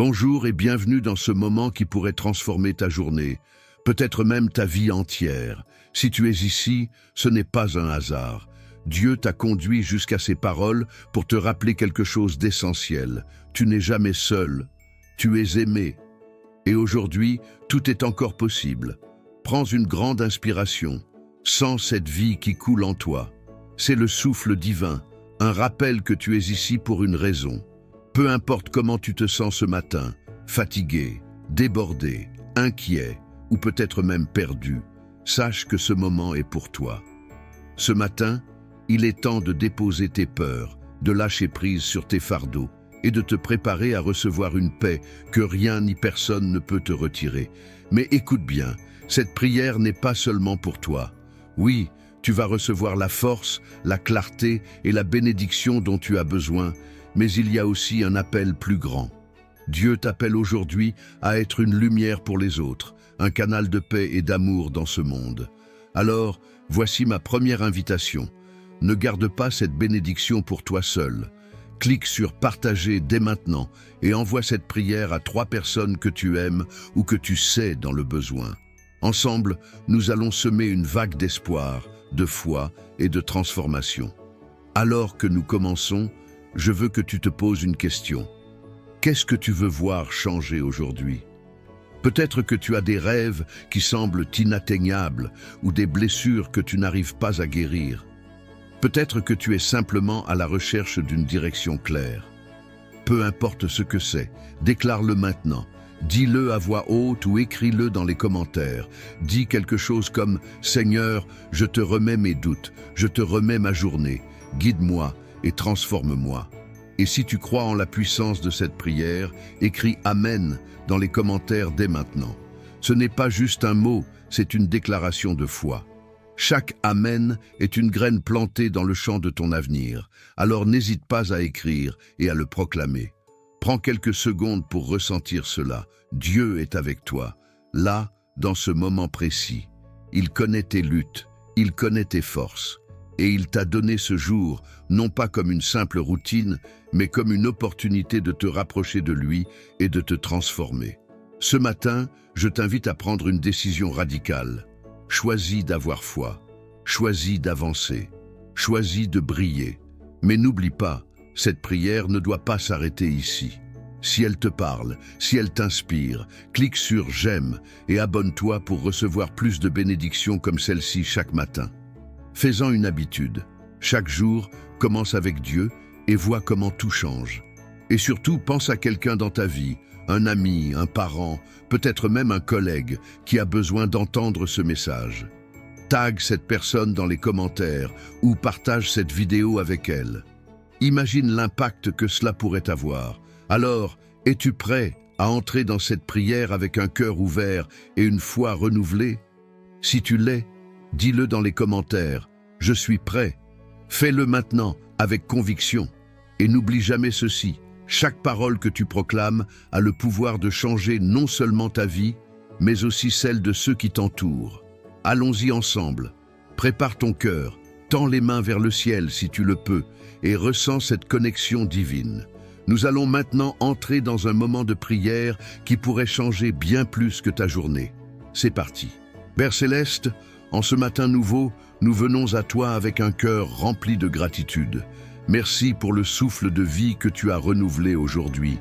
Bonjour et bienvenue dans ce moment qui pourrait transformer ta journée, peut-être même ta vie entière. Si tu es ici, ce n'est pas un hasard. Dieu t'a conduit jusqu'à ces paroles pour te rappeler quelque chose d'essentiel. Tu n'es jamais seul, tu es aimé. Et aujourd'hui, tout est encore possible. Prends une grande inspiration. Sens cette vie qui coule en toi. C'est le souffle divin, un rappel que tu es ici pour une raison. Peu importe comment tu te sens ce matin, fatigué, débordé, inquiet ou peut-être même perdu, sache que ce moment est pour toi. Ce matin, il est temps de déposer tes peurs, de lâcher prise sur tes fardeaux et de te préparer à recevoir une paix que rien ni personne ne peut te retirer. Mais écoute bien, cette prière n'est pas seulement pour toi. Oui, tu vas recevoir la force, la clarté et la bénédiction dont tu as besoin, mais il y a aussi un appel plus grand. Dieu t'appelle aujourd'hui à être une lumière pour les autres, un canal de paix et d'amour dans ce monde. Alors, voici ma première invitation. Ne garde pas cette bénédiction pour toi seul. Clique sur partager dès maintenant et envoie cette prière à 3 personnes que tu aimes ou que tu sais dans le besoin. Ensemble, nous allons semer une vague d'espoir, de foi et de transformation. Alors que nous commençons, je veux que tu te poses une question. Qu'est-ce que tu veux voir changer aujourd'hui? Peut-être que tu as des rêves qui semblent inatteignables ou des blessures que tu n'arrives pas à guérir. Peut-être que tu es simplement à la recherche d'une direction claire. Peu importe ce que c'est, déclare-le maintenant. Dis-le à voix haute ou écris-le dans les commentaires. Dis quelque chose comme « Seigneur, je te remets mes doutes, je te remets ma journée, guide-moi et transforme-moi ». Et si tu crois en la puissance de cette prière, écris « Amen » dans les commentaires dès maintenant. Ce n'est pas juste un mot, c'est une déclaration de foi. Chaque « Amen » est une graine plantée dans le champ de ton avenir. Alors n'hésite pas à écrire et à le proclamer. Prends quelques secondes pour ressentir cela. Dieu est avec toi, là, dans ce moment précis. Il connaît tes luttes, il connaît tes forces. Et il t'a donné ce jour, non pas comme une simple routine, mais comme une opportunité de te rapprocher de lui et de te transformer. Ce matin, je t'invite à prendre une décision radicale. Choisis d'avoir foi, choisis d'avancer, choisis de briller. Mais n'oublie pas, cette prière ne doit pas s'arrêter ici. Si elle te parle, si elle t'inspire, clique sur « J'aime » et abonne-toi pour recevoir plus de bénédictions comme celle-ci chaque matin. Fais-en une habitude. Chaque jour, commence avec Dieu et vois comment tout change. Et surtout, pense à quelqu'un dans ta vie, un ami, un parent, peut-être même un collègue qui a besoin d'entendre ce message. Tag cette personne dans les commentaires ou partage cette vidéo avec elle. Imagine l'impact que cela pourrait avoir. Alors, es-tu prêt à entrer dans cette prière avec un cœur ouvert et une foi renouvelée? Si tu l'es, dis-le dans les commentaires. Je suis prêt. Fais-le maintenant avec conviction. Et n'oublie jamais ceci. Chaque parole que tu proclames a le pouvoir de changer non seulement ta vie, mais aussi celle de ceux qui t'entourent. Allons-y ensemble. Prépare ton cœur, tends les mains vers le ciel si tu le peux, et ressens cette connexion divine. Nous allons maintenant entrer dans un moment de prière qui pourrait changer bien plus que ta journée. C'est parti. Père Céleste, en ce matin nouveau, nous venons à toi avec un cœur rempli de gratitude. Merci pour le souffle de vie que tu as renouvelé aujourd'hui.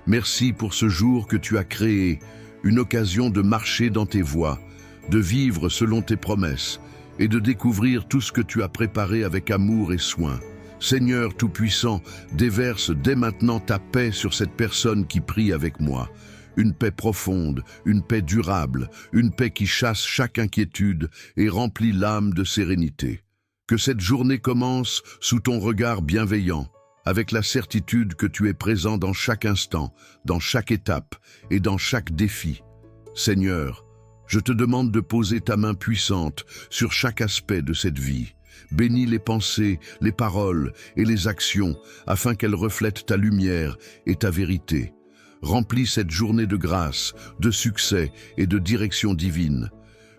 Merci pour ce jour que tu as créé, une occasion de marcher dans tes voies, de vivre selon tes promesses et de découvrir tout ce que tu as préparé avec amour et soin. Seigneur Tout-Puissant, déverse dès maintenant ta paix sur cette personne qui prie avec moi. Une paix profonde, une paix durable, une paix qui chasse chaque inquiétude et remplit l'âme de sérénité. Que cette journée commence sous ton regard bienveillant, avec la certitude que tu es présent dans chaque instant, dans chaque étape et dans chaque défi. Seigneur, je te demande de poser ta main puissante sur chaque aspect de cette vie. Bénis les pensées, les paroles et les actions afin qu'elles reflètent ta lumière et ta vérité. Remplis cette journée de grâce, de succès et de direction divine.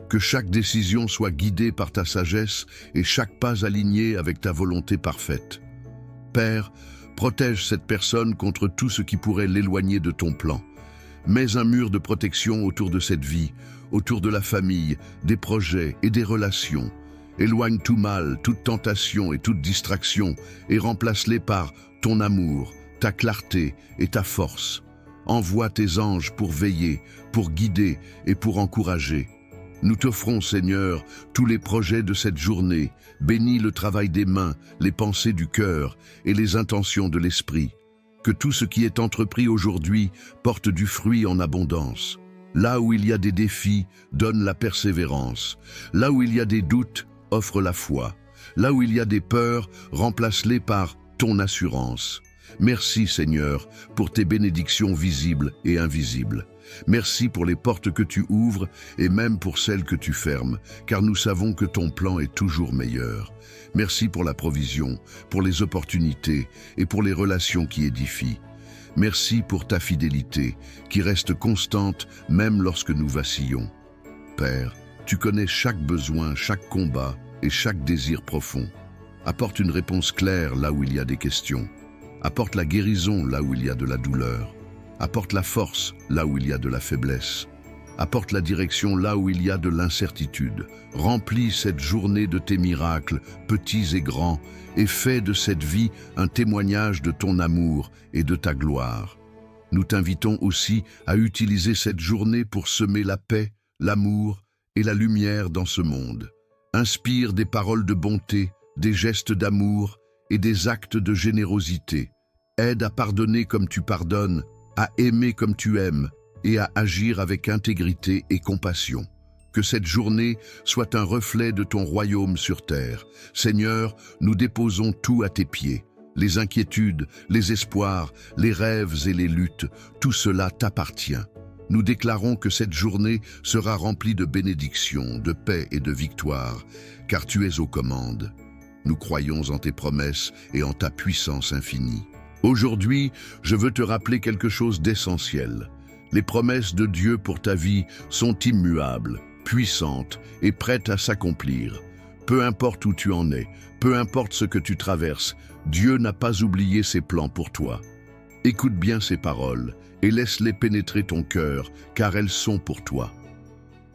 Que chaque décision soit guidée par ta sagesse et chaque pas aligné avec ta volonté parfaite. Père, Protège cette personne contre tout ce qui pourrait l'éloigner de ton plan. Mets un mur de protection autour de cette vie, autour de la famille, des projets et des relations. Éloigne tout mal, toute tentation et toute distraction et remplace-les par ton amour, ta clarté et ta force. Envoie tes anges pour veiller, pour guider et pour encourager. Nous t'offrons, Seigneur, tous les projets de cette journée. Bénis le travail des mains, les pensées du cœur et les intentions de l'esprit. Que tout ce qui est entrepris aujourd'hui porte du fruit en abondance. Là où il y a des défis, donne la persévérance. Là où il y a des doutes, offre la foi. Là où il y a des peurs, remplace-les par ton assurance. Merci, Seigneur, pour tes bénédictions visibles et invisibles. Merci pour les portes que tu ouvres et même pour celles que tu fermes, car nous savons que ton plan est toujours meilleur. Merci pour la provision, pour les opportunités et pour les relations qui édifient. Merci pour ta fidélité, qui reste constante même lorsque nous vacillons. Père, tu connais chaque besoin, chaque combat et chaque désir profond. Apporte une réponse claire là où il y a des questions. Apporte la guérison là où il y a de la douleur. Apporte la force là où il y a de la faiblesse. Apporte la direction là où il y a de l'incertitude. Remplis cette journée de tes miracles, petits et grands, et fais de cette vie un témoignage de ton amour et de ta gloire. Nous t'invitons aussi à utiliser cette journée pour semer la paix, l'amour et la lumière dans ce monde. Inspire des paroles de bonté, des gestes d'amour et des actes de générosité. Aide à pardonner comme tu pardonnes, à aimer comme tu aimes et à agir avec intégrité et compassion. Que cette journée soit un reflet de ton royaume sur terre. Seigneur, nous déposons tout à tes pieds. Les inquiétudes, les espoirs, les rêves et les luttes, tout cela t'appartient. Nous déclarons que cette journée sera remplie de bénédictions, de paix et de victoire, car tu es aux commandes. Nous croyons en tes promesses et en ta puissance infinie. Aujourd'hui, je veux te rappeler quelque chose d'essentiel. Les promesses de Dieu pour ta vie sont immuables, puissantes et prêtes à s'accomplir. Peu importe où tu en es, peu importe ce que tu traverses, Dieu n'a pas oublié ses plans pour toi. Écoute bien ces paroles et laisse-les pénétrer ton cœur, car elles sont pour toi.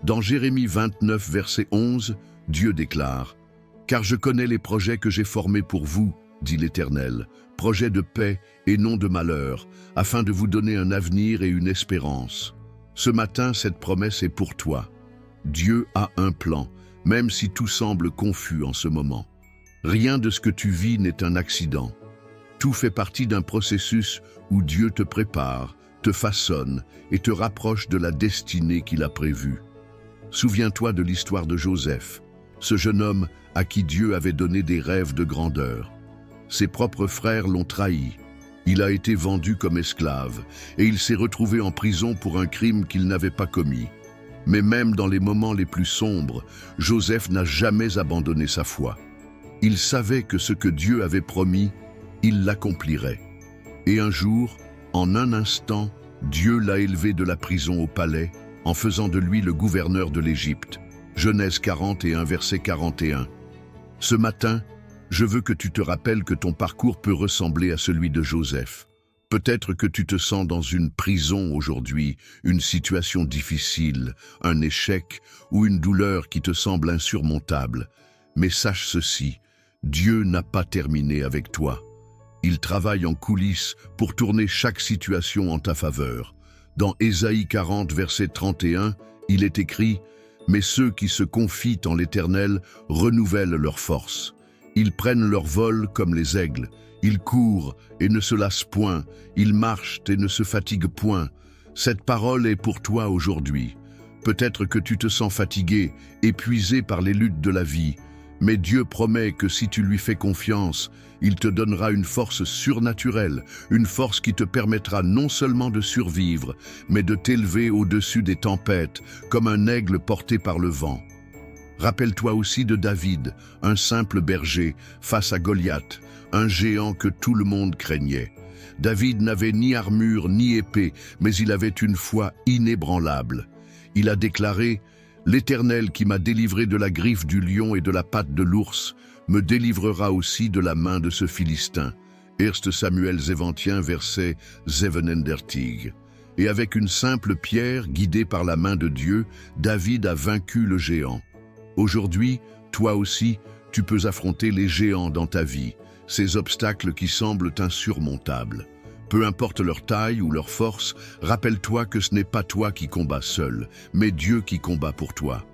Dans Jérémie 29, verset 11, Dieu déclare « Car je connais les projets que j'ai formés pour vous, dit l'Éternel, projets de paix et non de malheur, afin de vous donner un avenir et une espérance. » Ce matin, cette promesse est pour toi. Dieu a un plan, même si tout semble confus en ce moment. Rien de ce que tu vis n'est un accident. Tout fait partie d'un processus où Dieu te prépare, te façonne et te rapproche de la destinée qu'il a prévue. Souviens-toi de l'histoire de Joseph, ce jeune homme à qui Dieu avait donné des rêves de grandeur. Ses propres frères l'ont trahi. Il a été vendu comme esclave et il s'est retrouvé en prison pour un crime qu'il n'avait pas commis. Mais même dans les moments les plus sombres, Joseph n'a jamais abandonné sa foi. Il savait que ce que Dieu avait promis, il l'accomplirait. Et un jour, en un instant, Dieu l'a élevé de la prison au palais, en faisant de lui le gouverneur de l'Égypte. Genèse 41, verset 41. Ce matin, je veux que tu te rappelles que ton parcours peut ressembler à celui de Joseph. Peut-être que tu te sens dans une prison aujourd'hui, une situation difficile, un échec ou une douleur qui te semble insurmontable. Mais sache ceci, Dieu n'a pas terminé avec toi. Il travaille en coulisses pour tourner chaque situation en ta faveur. Dans Ésaïe 40, verset 31, il est écrit « Mais ceux qui se confient en l'Éternel renouvellent leur force. Ils prennent leur vol comme les aigles. Ils courent et ne se lassent point. Ils marchent et ne se fatiguent point. » Cette parole est pour toi aujourd'hui. Peut-être que tu te sens fatigué, épuisé par les luttes de la vie. Mais Dieu promet que si tu lui fais confiance, il te donnera une force surnaturelle, une force qui te permettra non seulement de survivre, mais de t'élever au-dessus des tempêtes, comme un aigle porté par le vent. Rappelle-toi aussi de David, un simple berger, face à Goliath, un géant que tout le monde craignait. David n'avait ni armure ni épée, mais il avait une foi inébranlable. Il a déclaré « L'Éternel qui m'a délivré de la griffe du lion et de la patte de l'ours, me délivrera aussi de la main de ce Philistin. » 1 Samuel 17, verset 37. Et avec une simple pierre guidée par la main de Dieu, David a vaincu le géant. Aujourd'hui, toi aussi, tu peux affronter les géants dans ta vie, ces obstacles qui semblent insurmontables. Peu importe leur taille ou leur force, rappelle-toi que ce n'est pas toi qui combats seul, mais Dieu qui combat pour toi.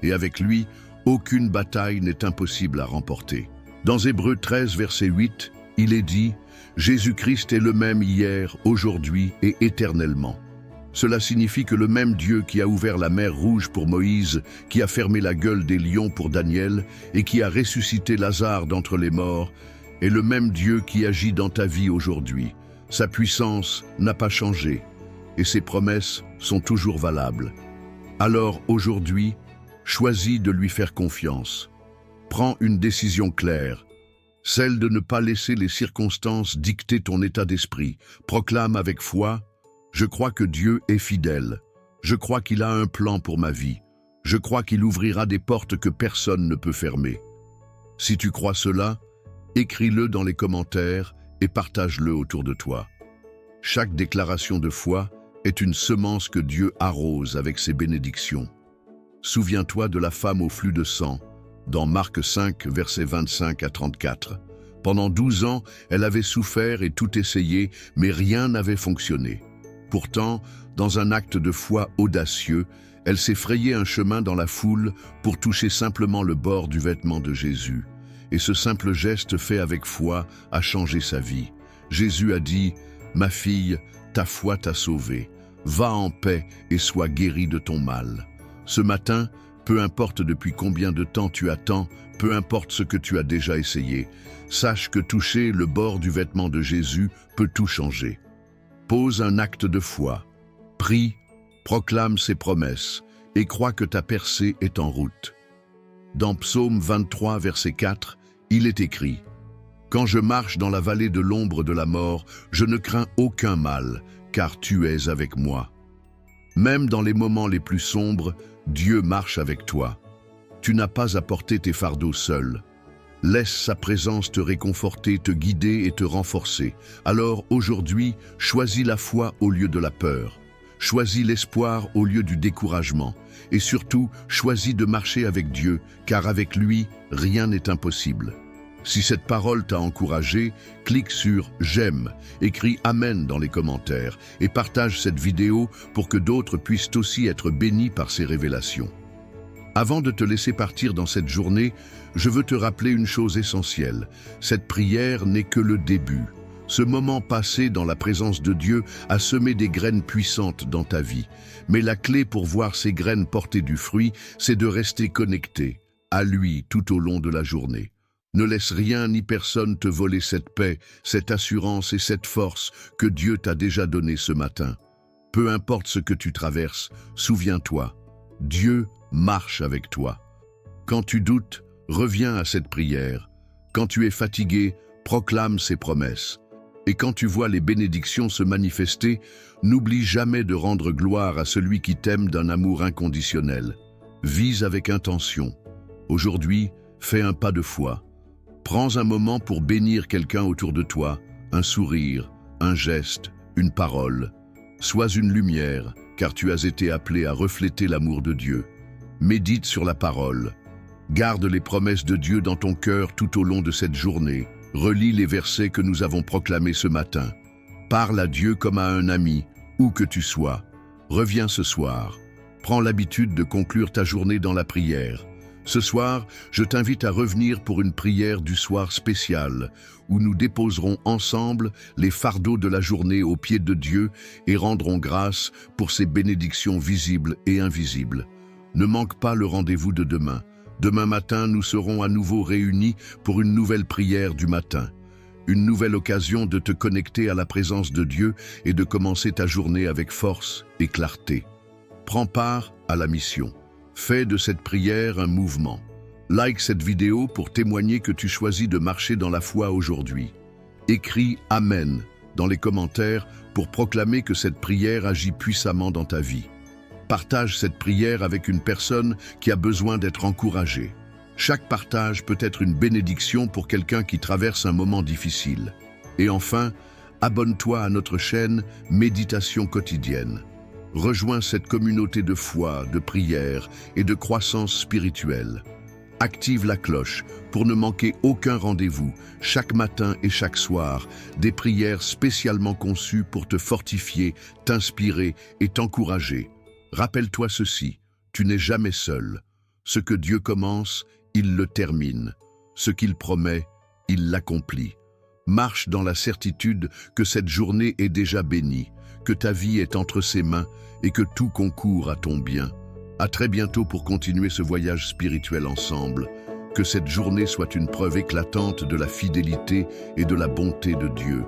Et avec lui, aucune bataille n'est impossible à remporter. Dans Hébreux 13, verset 8, il est dit « Jésus-Christ est le même hier, aujourd'hui et éternellement ». Cela signifie que le même Dieu qui a ouvert la mer Rouge pour Moïse, qui a fermé la gueule des lions pour Daniel et qui a ressuscité Lazare d'entre les morts, est le même Dieu qui agit dans ta vie aujourd'hui. Sa puissance n'a pas changé et ses promesses sont toujours valables. Alors aujourd'hui, choisis de lui faire confiance. Prends une décision claire, celle de ne pas laisser les circonstances dicter ton état d'esprit. Proclame avec foi: je crois que Dieu est fidèle. Je crois qu'il a un plan pour ma vie. Je crois qu'il ouvrira des portes que personne ne peut fermer. Si tu crois cela, écris-le dans les commentaires et partage-le autour de toi. Chaque déclaration de foi est une semence que Dieu arrose avec ses bénédictions. Souviens-toi de la femme au flux de sang, dans Marc 5, versets 25 à 34. Pendant 12 ans, elle avait souffert et tout essayé, mais rien n'avait fonctionné. Pourtant, dans un acte de foi audacieux, elle s'est frayé un chemin dans la foule pour toucher simplement le bord du vêtement de Jésus. Et ce simple geste fait avec foi a changé sa vie. Jésus a dit: « Ma fille, ta foi t'a sauvée. Va en paix et sois guérie de ton mal. » Ce matin, peu importe depuis combien de temps tu attends, peu importe ce que tu as déjà essayé, sache que toucher le bord du vêtement de Jésus peut tout changer. Pose un acte de foi, prie, proclame ses promesses et crois que ta percée est en route. Dans Psaume 23, verset 4, il est écrit: « Quand je marche dans la vallée de l'ombre de la mort, je ne crains aucun mal, car tu es avec moi. » Même dans les moments les plus sombres, Dieu marche avec toi. Tu n'as pas à porter tes fardeaux seul. Laisse sa présence te réconforter, te guider et te renforcer. Alors aujourd'hui, choisis la foi au lieu de la peur. Choisis l'espoir au lieu du découragement. Et surtout, choisis de marcher avec Dieu, car avec lui, rien n'est impossible. Si cette parole t'a encouragé, clique sur « J'aime », écris « Amen » dans les commentaires et partage cette vidéo pour que d'autres puissent aussi être bénis par ces révélations. Avant de te laisser partir dans cette journée, je veux te rappeler une chose essentielle. Cette prière n'est que le début. Ce moment passé dans la présence de Dieu a semé des graines puissantes dans ta vie. Mais la clé pour voir ces graines porter du fruit, c'est de rester connecté à lui tout au long de la journée. Ne laisse rien ni personne te voler cette paix, cette assurance et cette force que Dieu t'a déjà donnée ce matin. Peu importe ce que tu traverses, souviens-toi, Dieu marche avec toi. Quand tu doutes, reviens à cette prière. Quand tu es fatigué, proclame ses promesses. Et quand tu vois les bénédictions se manifester, n'oublie jamais de rendre gloire à celui qui t'aime d'un amour inconditionnel. Vise avec intention. Aujourd'hui, fais un pas de foi. Prends un moment pour bénir quelqu'un autour de toi, un sourire, un geste, une parole. Sois une lumière, car tu as été appelé à refléter l'amour de Dieu. Médite sur la parole. Garde les promesses de Dieu dans ton cœur tout au long de cette journée. Relis les versets que nous avons proclamés ce matin. Parle à Dieu comme à un ami, où que tu sois. Reviens ce soir. Prends l'habitude de conclure ta journée dans la prière. Ce soir, je t'invite à revenir pour une prière du soir spéciale, où nous déposerons ensemble les fardeaux de la journée aux pieds de Dieu et rendrons grâce pour ses bénédictions visibles et invisibles. Ne manque pas le rendez-vous de demain. Demain matin, nous serons à nouveau réunis pour une nouvelle prière du matin. Une nouvelle occasion de te connecter à la présence de Dieu et de commencer ta journée avec force et clarté. Prends part à la mission. Fais de cette prière un mouvement. Like cette vidéo pour témoigner que tu choisis de marcher dans la foi aujourd'hui. Écris « Amen » dans les commentaires pour proclamer que cette prière agit puissamment dans ta vie. Partage cette prière avec une personne qui a besoin d'être encouragée. Chaque partage peut être une bénédiction pour quelqu'un qui traverse un moment difficile. Et enfin, abonne-toi à notre chaîne Méditation quotidienne. Rejoins cette communauté de foi, de prière et de croissance spirituelle. Active la cloche pour ne manquer aucun rendez-vous, chaque matin et chaque soir, des prières spécialement conçues pour te fortifier, t'inspirer et t'encourager. Rappelle-toi ceci, tu n'es jamais seul. Ce que Dieu commence, il le termine. Ce qu'il promet, il l'accomplit. Marche dans la certitude que cette journée est déjà bénie, que ta vie est entre ses mains et que tout concourt à ton bien. À très bientôt pour continuer ce voyage spirituel ensemble. Que cette journée soit une preuve éclatante de la fidélité et de la bonté de Dieu.